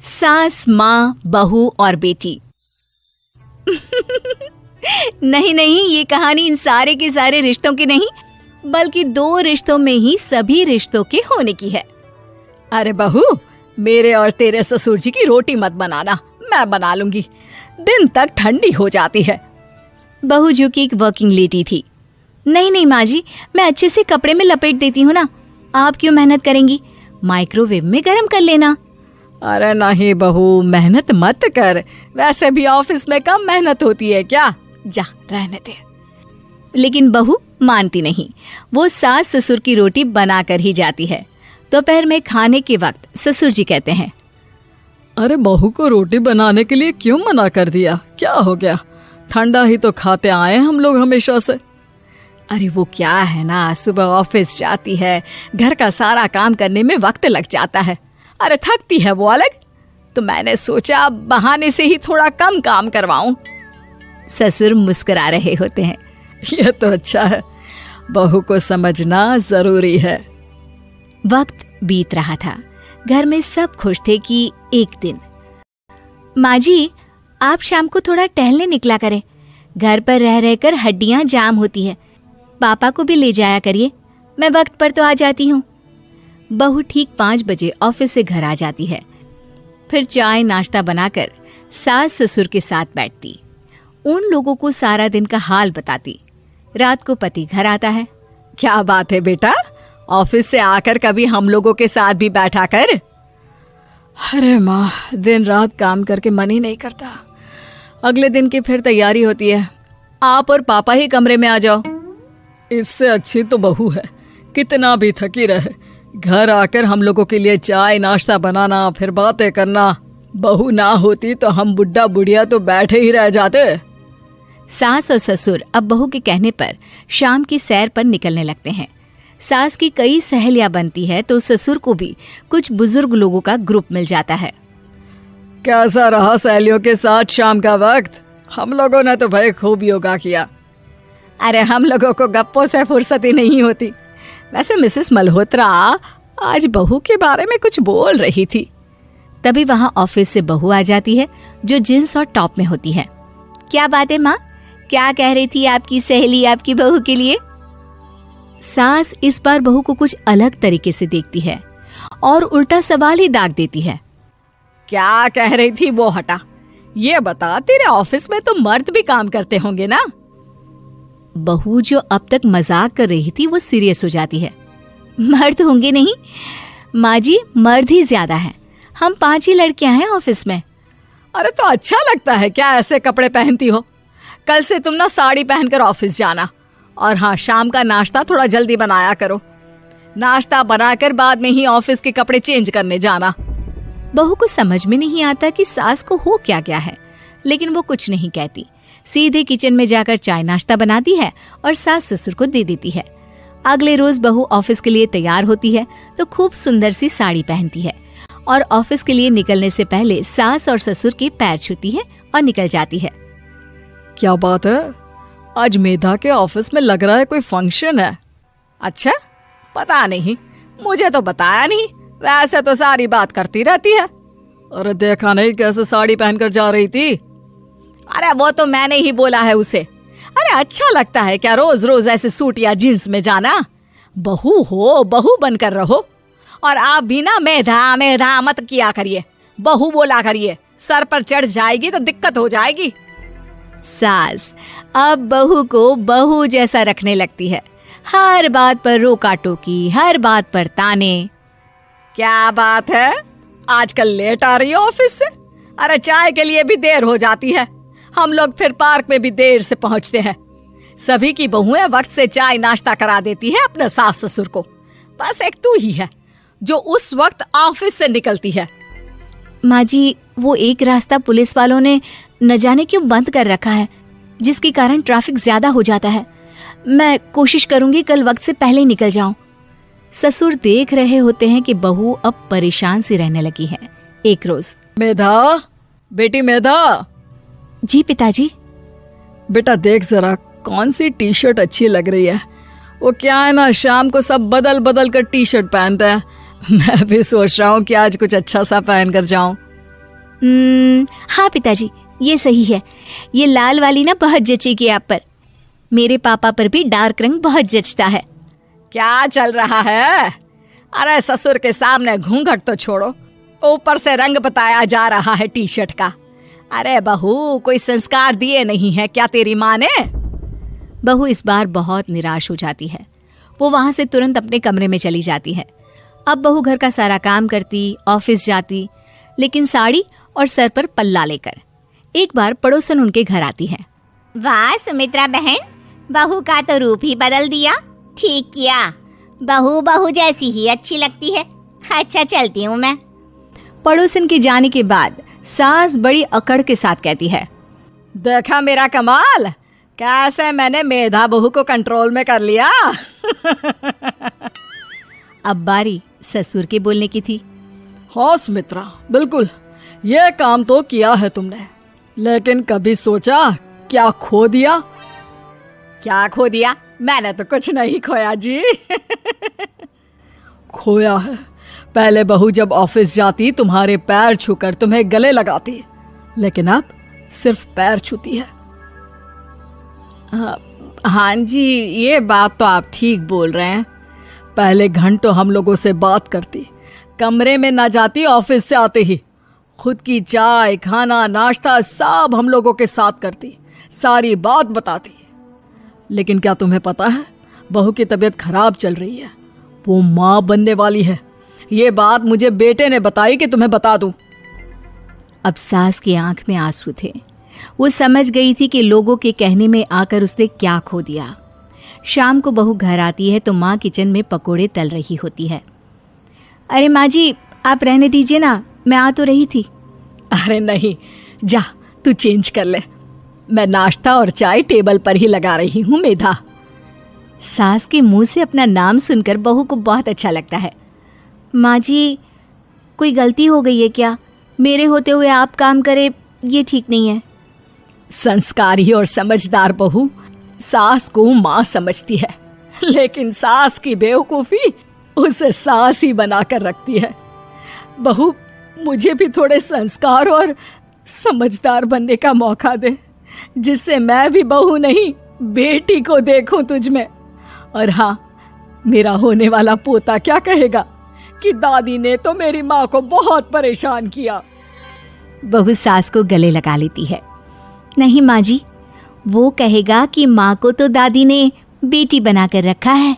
सास, माँ, बहू और बेटी। नहीं नहीं, ये कहानी इन सारे के सारे रिश्तों की नहीं, बल्कि 2 रिश्तों में ही सभी रिश्तों के होने की है। अरे बहू, मेरे और तेरे ससुर जी की रोटी मत बनाना, मैं बना लूंगी, दिन तक ठंडी हो जाती है। बहू जो कि एक वर्किंग लेडी थी। नहीं नहीं माँ जी, मैं अच्छे से कपड़े में लपेट देती हूँ ना, आप क्यों मेहनत करेंगी, माइक्रोवेव में गर्म कर लेना। अरे नहीं बहू, मेहनत मत कर, वैसे भी ऑफिस में कम मेहनत होती है क्या, जा रहने दे। लेकिन बहू मानती नहीं, वो सास ससुर की रोटी बना कर ही जाती है। दोपहर में खाने के वक्त ससुर जी कहते हैं, अरे बहू को रोटी बनाने के लिए क्यों मना कर दिया, क्या हो गया, ठंडा ही तो खाते आए हम लोग हमेशा से। अरे वो क्या है ना, सुबह ऑफिस जाती है, घर का सारा काम करने में वक्त लग जाता है, अरे थकती है वो अलग, तो मैंने सोचा बहाने से ही थोड़ा कम काम करवाऊं। ससुर मुस्कुरा रहे होते हैं। यह तो अच्छा है, बहू को समझना जरूरी है। वक्त बीत रहा था, घर में सब खुश थे कि एक दिन, माँ जी आप शाम को थोड़ा टहलने निकला करें, घर पर रह रहकर हड्डियां जाम होती है, पापा को भी ले जाया करिए, मैं वक्त पर तो आ जाती हूँ। बहू ठीक 5 बजे ऑफिस से घर आ जाती है, फिर चाय नाश्ता बनाकर सास ससुर के साथ बैठती, उन लोगों को सारा दिन का हाल बताती। रात को पति घर आता है। क्या बात है बेटा, ऑफिस से आकर कभी हम लोगों के साथ भी बैठा कर। अरे माँ, दिन रात काम करके मन ही नहीं करता, अगले दिन की फिर तैयारी होती है, आप और पापा ही कमरे में आ जाओ। इससे अच्छी तो बहू है, कितना भी थकी रहे, घर आकर हम लोगों के लिए चाय नाश्ता बनाना, फिर बातें करना। बहू ना होती तो हम बुढ़ा बुढ़िया तो बैठे ही रह जाते। सास और ससुर अब बहू के कहने पर शाम की सैर पर निकलने लगते हैं। सास की कई सहेलियां बनती है तो ससुर को भी कुछ बुजुर्ग लोगों का ग्रुप मिल जाता है। कैसा रहा सहेलियों के साथ शाम का वक्त? हम लोगों ने तो भाई खूब योगा किया। अरे हम लोगों को गप्पों से फुर्सत ही नहीं होती। वैसे मिसेस मल्होत्रा आज बहू के बारे में कुछ बोल रही थी। तभी वहां ऑफिस से बहू आ जाती है जो जींस और टॉप में होती है। क्या बात है माँ, क्या कह रही थी आपकी सहेली आपकी बहू के लिए? सास इस बार बहू को कुछ अलग तरीके से देखती है और उल्टा सवाल ही दाग देती है। क्या कह रही थी वो हटा, ये बता, तेरे ऑफिस में तो मर्द भी काम करते होंगे ना? बहू जो अब तक मजाक कर रही थी वो सीरियस हो जाती है। मर्द होंगे नहीं माँ जी, मर्द ही ज्यादा है, हम 5 ही लड़कियां हैं ऑफिस में। अरे तो अच्छा लगता है क्या ऐसे कपड़े पहनती हो? कल से तुम ना साड़ी पहनकर ऑफिस जाना, और हाँ, शाम का नाश्ता थोड़ा जल्दी बनाया करो, नाश्ता बनाकर बाद में ही ऑफिस के कपड़े चेंज करने जाना। बहू को समझ में नहीं आता कि सास को हो क्या गया है, लेकिन वो कुछ नहीं कहती, सीधे किचन में जाकर चाय नाश्ता बनाती है और सास ससुर को दे देती है। अगले रोज बहू ऑफिस के लिए तैयार होती है तो खूब सुंदर सी साड़ी पहनती है और ऑफिस के लिए निकलने से पहले सास और ससुर के पैर छूती है और निकल जाती है। क्या बात है, आज मेधा के ऑफिस में लग रहा है कोई फंक्शन है। अच्छा, पता नहीं, मुझे तो बताया नहीं, वैसे तो सारी बात करती रहती है। अरे देखा नहीं कैसे साड़ी पहनकर जा रही थी? अरे वो तो मैंने ही बोला है उसे। अरे अच्छा लगता है क्या रोज रोज ऐसे सूट या जींस में जाना? बहू हो, बहू बनकर रहो। और आप भी ना मेधा मेधा मत किया करिए, बहू बोला करिए, सर पर चढ़ जाएगी तो दिक्कत हो जाएगी। सास अब बहू को बहू जैसा रखने लगती है, हर बात पर रोका टोकी, हर बात पर ताने। क्या बात है, आजकल लेट आ रही है ऑफिस से? अरे चाय के लिए भी देर हो जाती है, हम लोग फिर पार्क में भी देर से पहुंचते हैं। सभी की बहुएं वक्त से चाय नाश्ता करा देती है अपने सास ससुर को, बस एक तू ही है जो उस वक्त ऑफिस से निकलती है। माँ जी, वो एक रास्ता पुलिस वालों ने न जाने क्यों बंद कर रखा है, जिसके कारण ट्रैफिक ज्यादा हो जाता है। मैं कोशिश करूंगी कल वक्त से पहले निकल जाऊं। ससुर देख रहे होते हैं कि बहू अब परेशान सी रहने लगी है। एक रोज, मेधा, बेटी मेधा। जी पिताजी। बेटा देख जरा कौन सी टी शर्ट अच्छी लग रही है। वो क्या है ना, शाम को सब बदल बदल कर टी शर्ट पहनते हैं, मैं भी सोच रहा हूँ कि आज कुछ अच्छा सा पहन कर जाऊं। हाँ पिताजी, ये सही है। ये लाल वाली ना बहुत जचेगी आप पर। मेरे पापा पर भी डार्क रंग बहुत जचता है। क्या चल रहा है? अरे ससुर के सामने घूंघट तो छोड़ो, ऊपर से रंग बताया जा रहा है टी शर्ट का। अरे बहू, कोई संस्कार दिए नहीं है क्या तेरी माँ ने? बहू इस बार बहुत निराश हो जाती है। वो वहां से तुरंत अपने कमरे में चली जाती है। अब बहू घर का सारा काम करती, ऑफिस जाती, लेकिन साड़ी और सर पर पल्ला लेकर। एक बार पड़ोसन उनके घर आती है। वाह सुमित्रा बहन, बहू का तो रूप ही बदल दिया। ठीक किया, बहू बहू जैसी ही अच्छी लगती है। अच्छा चलती हूँ मैं। पड़ोसन के जाने के बाद सास बड़ी अकड़ के साथ कहती है, देखा मेरा कमाल, कैसे मैंने मेधा बहू को कंट्रोल में कर लिया। अब बारी ससुर के बोलने की थी। हाँ सुमित्रा, बिल्कुल ये काम तो किया है तुमने, लेकिन कभी सोचा क्या खो दिया? क्या खो दिया? मैंने तो कुछ नहीं खोया जी। खोया है, पहले बहू जब ऑफिस जाती तुम्हारे पैर छूकर तुम्हें गले लगाती, लेकिन अब सिर्फ पैर छूती है। हाँ जी, ये बात तो आप ठीक बोल रहे हैं। पहले घंटों हम लोगों से बात करती, कमरे में ना जाती, ऑफिस से आते ही खुद की चाय, खाना, नाश्ता सब हम लोगों के साथ करती, सारी बात बताती। लेकिन क्या तुम्हें पता है, बहू की तबीयत खराब चल रही है, वो माँ बनने वाली है। ये बात मुझे बेटे ने बताई कि तुम्हें बता दूं। अब सास की आंख में आंसू थे। वो समझ गई थी कि लोगों के कहने में आकर उसने क्या खो दिया। शाम को बहू घर आती है तो माँ किचन में पकोड़े तल रही होती है। अरे माँ जी, आप रहने दीजिए ना, मैं आ तो रही थी। अरे नहीं, जा तू चेंज कर ले, मैं नाश्ता और चाय टेबल पर ही लगा रही हूँ मेधा। सास के मुंह से अपना नाम सुनकर बहू को बहुत अच्छा लगता है। माँ जी, कोई गलती हो गई है क्या? मेरे होते हुए आप काम करें, ये ठीक नहीं है। संस्कारी और समझदार बहू सास को माँ समझती है, लेकिन सास की बेवकूफी उसे सास ही बनाकर रखती है। बहू, मुझे भी थोड़े संस्कार और समझदार बनने का मौका दे, जिससे मैं भी बहू नहीं बेटी को देखूं तुझ में। और हाँ, मेरा होने वाला पोता क्या कहेगा कि दादी ने तो मेरी माँ को बहुत परेशान किया। बहू सास को गले लगा लेती है। नहीं माँ जी, वो कहेगा कि माँ को तो दादी ने बेटी बनाकर रखा है।